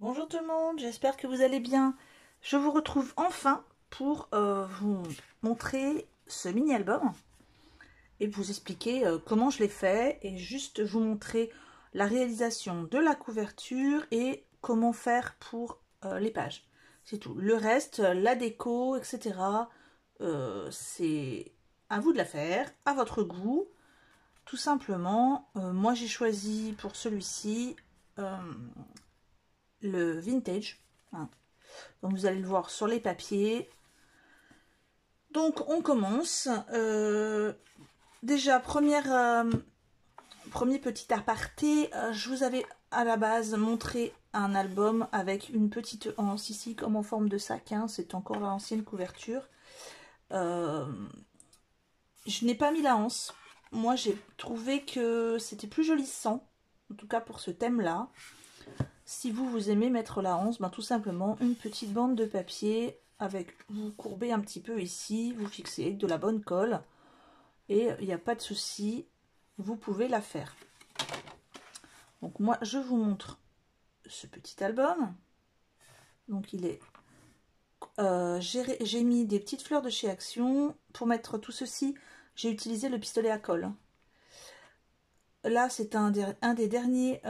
Bonjour tout le monde, j'espère que vous allez bien. Je vous retrouve enfin pour vous montrer ce mini-album et vous expliquer comment je l'ai fait et juste vous montrer la réalisation de la couverture et comment faire pour les pages. C'est tout. Le reste, la déco, etc. C'est à vous de la faire, à votre goût. Tout simplement, moi j'ai choisi pour celui-ci le vintage, hein. Donc vous allez le voir sur les papiers. Donc on commence. Déjà, premier petit aparté, je vous avais à la base montré un album avec une petite anse ici comme en forme de sac, hein. C'est encore l'ancienne couverture. Je n'ai pas mis la anse. Moi j'ai trouvé que c'était plus joli sans, en tout cas pour ce thème là. Si vous aimez mettre la anse, ben tout simplement une petite bande de papier avec, vous courbez un petit peu ici, vous fixez de la bonne colle et il n'y a pas de souci, vous pouvez la faire. Donc moi je vous montre ce petit album. Donc il est, j'ai mis des petites fleurs de chez Action. Pour mettre tout ceci, j'ai utilisé le pistolet à colle. Là c'est un des derniers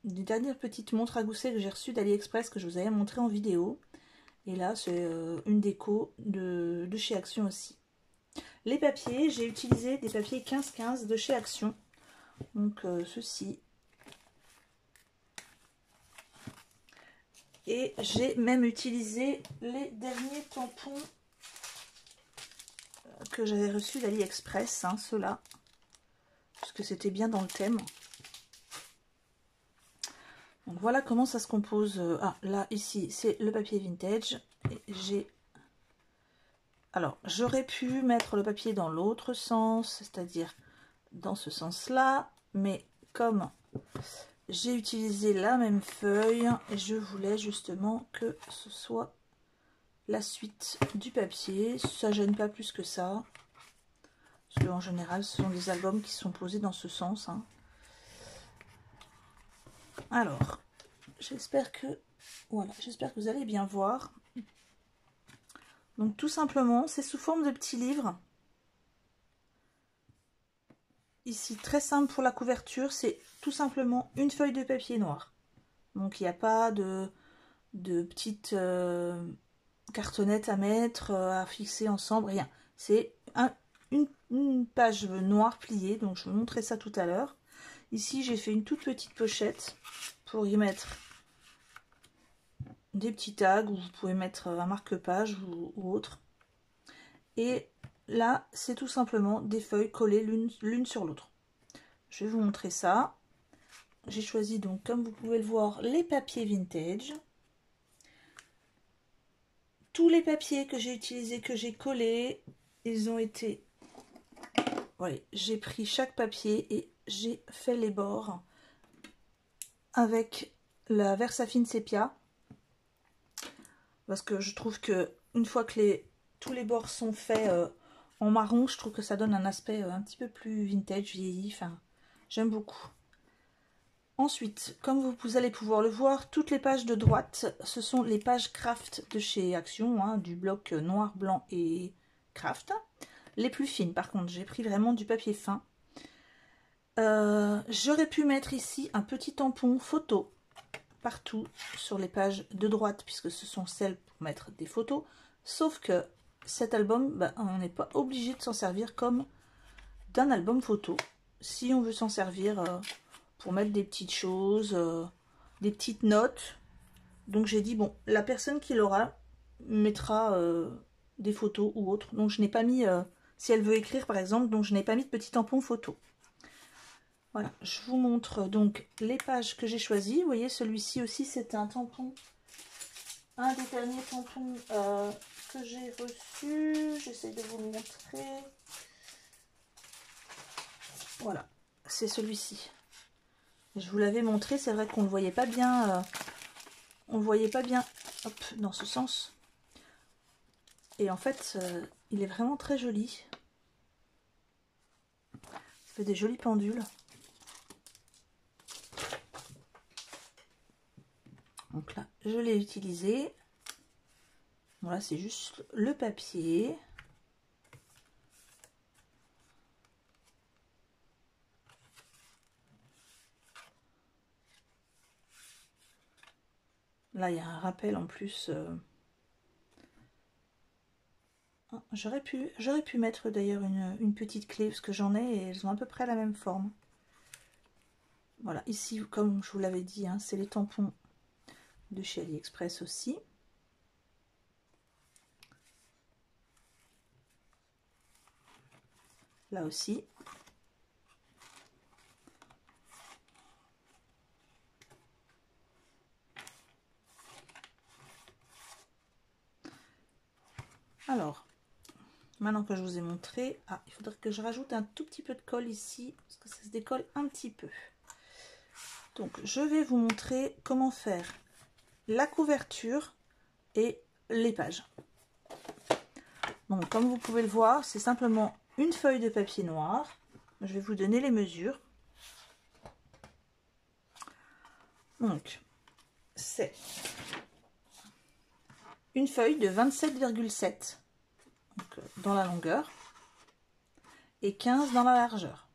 des dernières petites montres à gousset que j'ai reçues d'AliExpress que je vous avais montré en vidéo. Et là, c'est une déco de chez Action aussi. Les papiers, j'ai utilisé des papiers 15-15 de chez Action. Donc, ceci. Et j'ai même utilisé les derniers tampons que j'avais reçus d'AliExpress, hein, ceux-là. Parce que c'était bien dans le thème. Donc, voilà comment ça se compose. Ah, là, ici, c'est le papier vintage. Et j'ai... Alors, j'aurais pu mettre le papier dans l'autre sens, c'est-à-dire dans ce sens-là, mais comme j'ai utilisé la même feuille, je voulais justement que ce soit la suite du papier. Ça gêne pas plus que ça, parce qu'en général, ce sont des albums qui sont posés dans ce sens, hein. Alors, j'espère que voilà, j'espère que vous allez bien voir. Donc tout simplement, c'est sous forme de petits livres. Ici, très simple pour la couverture, c'est tout simplement une feuille de papier noir. Donc il n'y a pas de petites cartonnettes à mettre, à fixer ensemble, rien. C'est une page noire pliée, donc je vous montrerai ça tout à l'heure. Ici, j'ai fait une toute petite pochette pour y mettre des petits tags, ou vous pouvez mettre un marque-page ou autre. Et là, c'est tout simplement des feuilles collées l'une sur l'autre. Je vais vous montrer ça. J'ai choisi donc, comme vous pouvez le voir, les papiers vintage. Tous les papiers que j'ai utilisés, que j'ai collés, ils ont été... Voilà, j'ai pris chaque papier et j'ai fait les bords avec la Versafine Sépia. Parce que je trouve que une fois que tous les bords sont faits en marron, je trouve que ça donne un aspect un petit peu plus vintage, vieilli. Enfin, j'aime beaucoup. Ensuite, comme vous allez pouvoir le voir, toutes les pages de droite, ce sont les pages craft de chez Action, hein, du bloc noir, blanc et craft. Les plus fines, par contre, j'ai pris vraiment du papier fin. J'aurais pu mettre ici un petit tampon photo partout sur les pages de droite, puisque ce sont celles pour mettre des photos. Sauf que cet album, bah, on n'est pas obligé de s'en servir comme d'un album photo. Si on veut s'en servir pour mettre des petites choses, des petites notes. Donc j'ai dit, bon, la personne qui l'aura mettra des photos ou autre. Donc je n'ai pas mis, si elle veut écrire par exemple, donc je n'ai pas mis de petit tampon photo. Voilà, je vous montre donc les pages que j'ai choisies. Vous voyez, celui-ci aussi, c'est un tampon, un des derniers tampons que j'ai reçu. J'essaie de vous le montrer. Voilà, c'est celui-ci. Je vous l'avais montré, c'est vrai qu'on ne le voyait pas bien. On le voyait pas bien, hop, dans ce sens. Et en fait, il est vraiment très joli. Ça fait des jolies pendules. Donc là, je l'ai utilisé. Voilà, c'est juste le papier. Là, il y a un rappel en plus. J'aurais pu mettre d'ailleurs une petite clé, parce que j'en ai et elles ont à peu près la même forme. Voilà, ici, comme je vous l'avais dit, hein, c'est les tampons de chez AliExpress aussi. Là aussi. Alors, maintenant que je vous ai montré, il faudrait que je rajoute un tout petit peu de colle ici, parce que ça se décolle un petit peu. Donc, je vais vous montrer comment faire la couverture et les pages. Donc, comme vous pouvez le voir, c'est simplement une feuille de papier noir. Je vais vous donner les mesures. Donc, c'est une feuille de 27,7 dans la longueur et 15 dans la largeur.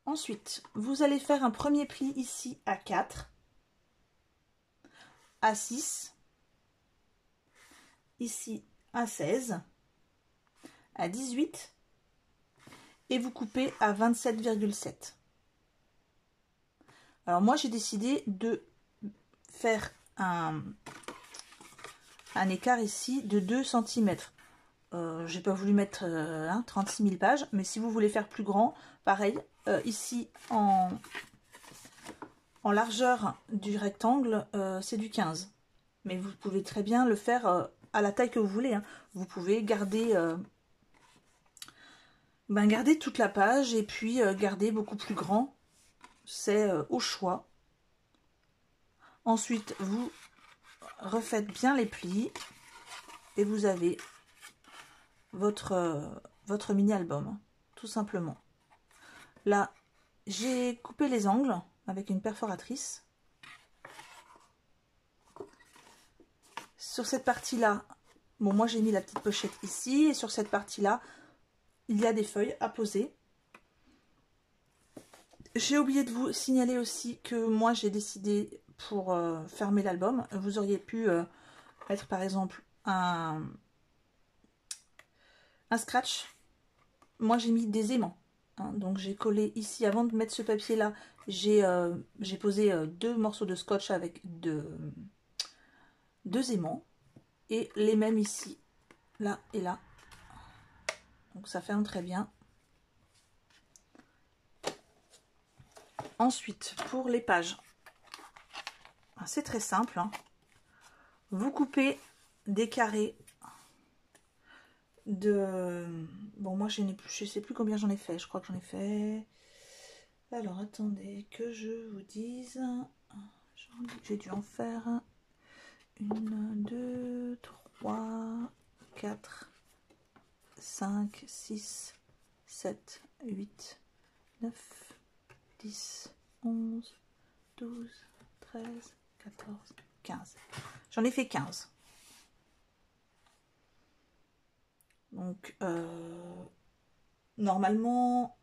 Ensuite, vous allez faire un premier pli ici à 4, à 6, ici à 16, à 18 et vous coupez à 27,7. Alors moi j'ai décidé de faire un écart ici de 2 cm. J'ai pas voulu mettre 36 000 pages, mais si vous voulez faire plus grand, pareil, ici en largeur du rectangle, c'est du 15. Mais vous pouvez très bien le faire à la taille que vous voulez. Hein. Vous pouvez garder, garder toute la page et puis garder beaucoup plus grand. C'est au choix. Ensuite, vous refaites bien les plis et vous avez votre mini-album, tout simplement. Là, j'ai coupé les angles avec une perforatrice. Sur cette partie-là, bon, moi j'ai mis la petite pochette ici, et sur cette partie-là, il y a des feuilles à poser. J'ai oublié de vous signaler aussi que moi j'ai décidé pour fermer l'album, vous auriez pu mettre par exemple un scratch. Moi j'ai mis des aimants. Hein, donc j'ai collé ici, avant de mettre ce papier là, j'ai posé 2 morceaux de scotch avec 2 aimants. Et les mêmes ici, là et là. Donc ça ferme très bien. Ensuite, pour les pages, c'est très simple. Hein. Vous coupez des carrés de... Bon, moi, je sais plus combien j'en ai fait. Je crois que j'en ai fait... Alors, attendez que je vous dise. J'ai dû en faire 1, 2, 3, 4, 5, 6, 7, 8, 9, 10, 11, 12, 13, 14, 15. J'en ai fait 15. Donc, normalement,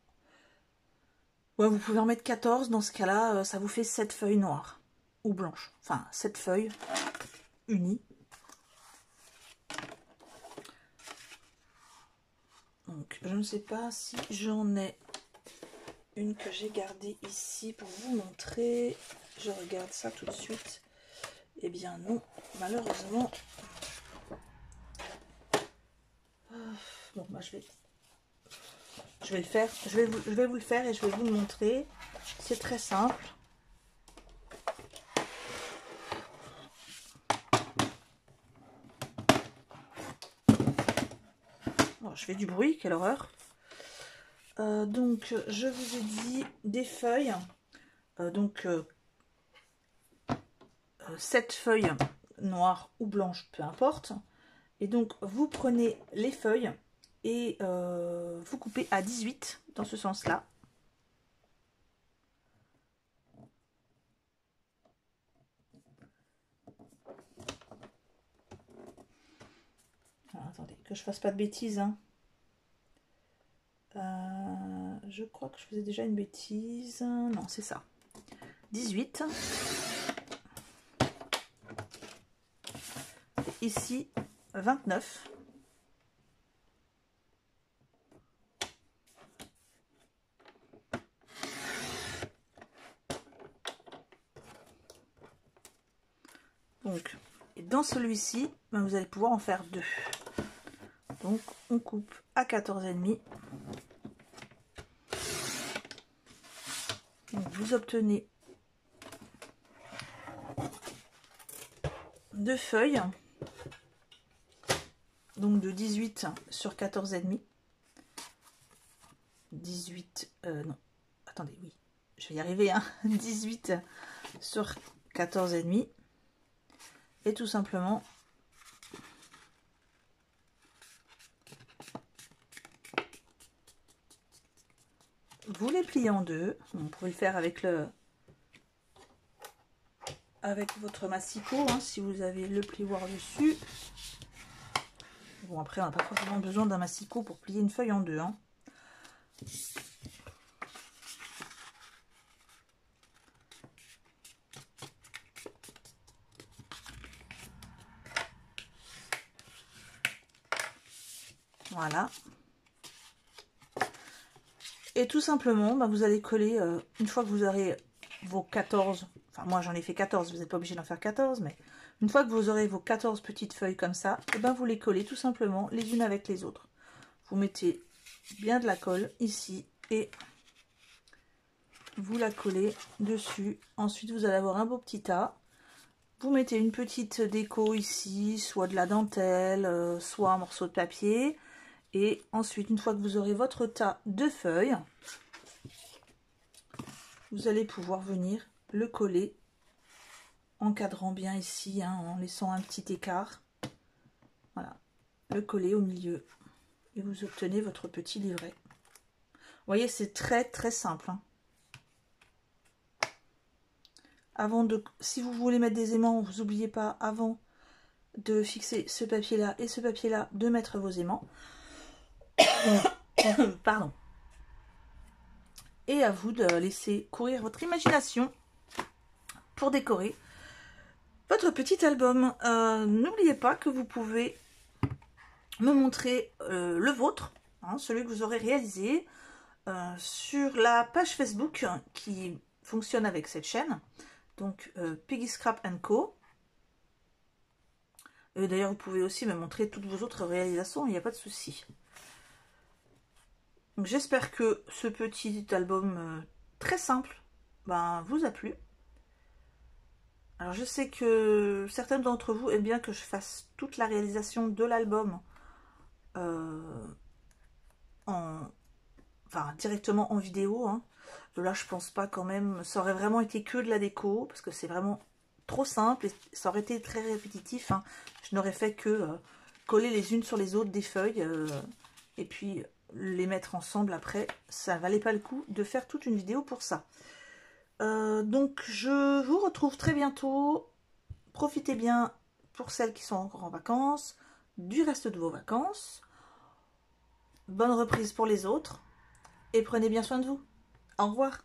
ouais, vous pouvez en mettre 14. Dans ce cas-là, ça vous fait 7 feuilles noires ou blanches. Enfin, 7 feuilles unies. Donc, je ne sais pas si j'en ai une que j'ai gardée ici pour vous montrer. Je regarde ça tout de suite. Eh bien non, malheureusement. Bon, bah, je vais le faire. Je vais vous le faire et je vais vous le montrer. C'est très simple. Oh, je fais du bruit, quelle horreur. Donc, je vous ai dit des feuilles. 7 feuilles noires ou blanches, peu importe. Et donc, vous prenez les feuilles et vous coupez à 18 dans ce sens-là. attendez, que je fasse pas de bêtises, hein. Je crois que je faisais déjà une bêtise. Non, c'est ça. 18. Et ici, 29. Donc, et dans celui-ci, ben, vous allez pouvoir en faire 2. Donc, on coupe à 14,5. Donc, vous obtenez 2 feuilles. Donc, de 18 sur 14,5. 18, non, attendez, oui, je vais y arriver, hein. 18 sur 14,5. Et tout simplement, vous les pliez en deux. Vous pouvez le faire avec votre massicot, hein, si vous avez le plioir dessus. Bon, après, on n'a pas forcément besoin d'un massicot pour plier une feuille en deux, hein. Voilà. Et tout simplement, bah, vous allez coller, une fois que vous aurez vos 14, enfin moi j'en ai fait 14, vous n'êtes pas obligé d'en faire 14, mais une fois que vous aurez vos 14 petites feuilles comme ça, et ben vous les collez tout simplement les unes avec les autres. Vous mettez bien de la colle ici et vous la collez dessus. Ensuite vous allez avoir un beau petit tas. Vous mettez une petite déco ici, soit de la dentelle, soit un morceau de papier. Et ensuite, une fois que vous aurez votre tas de feuilles, vous allez pouvoir venir le coller en cadrant bien ici, hein, en laissant un petit écart. Voilà, le coller au milieu. Et vous obtenez votre petit livret. Vous voyez, c'est très très simple, hein. Avant de, si vous voulez mettre des aimants, vous n'oubliez pas, avant de fixer ce papier-là et ce papier-là, de mettre vos aimants. Pardon. Et à vous de laisser courir votre imagination pour décorer votre petit album. N'oubliez pas que vous pouvez me montrer le vôtre, hein, celui que vous aurez réalisé, sur la page Facebook qui fonctionne avec cette chaîne, donc Peggy Scrap & Co. D'ailleurs, vous pouvez aussi me montrer toutes vos autres réalisations, il n'y a pas de souci. Donc j'espère que ce petit album très simple vous a plu. Alors je sais que certains d'entre vous aiment bien que je fasse toute la réalisation de l'album directement en vidéo, hein. Là je pense pas quand même, ça aurait vraiment été que de la déco, parce que c'est vraiment trop simple et ça aurait été très répétitif, hein. Je n'aurais fait que coller les unes sur les autres des feuilles et puis les mettre ensemble après. Ça valait pas le coup de faire toute une vidéo pour ça. Donc je vous retrouve très bientôt. Profitez bien, pour celles qui sont encore en vacances, du reste de vos vacances. Bonne reprise pour les autres et prenez bien soin de vous. Au revoir.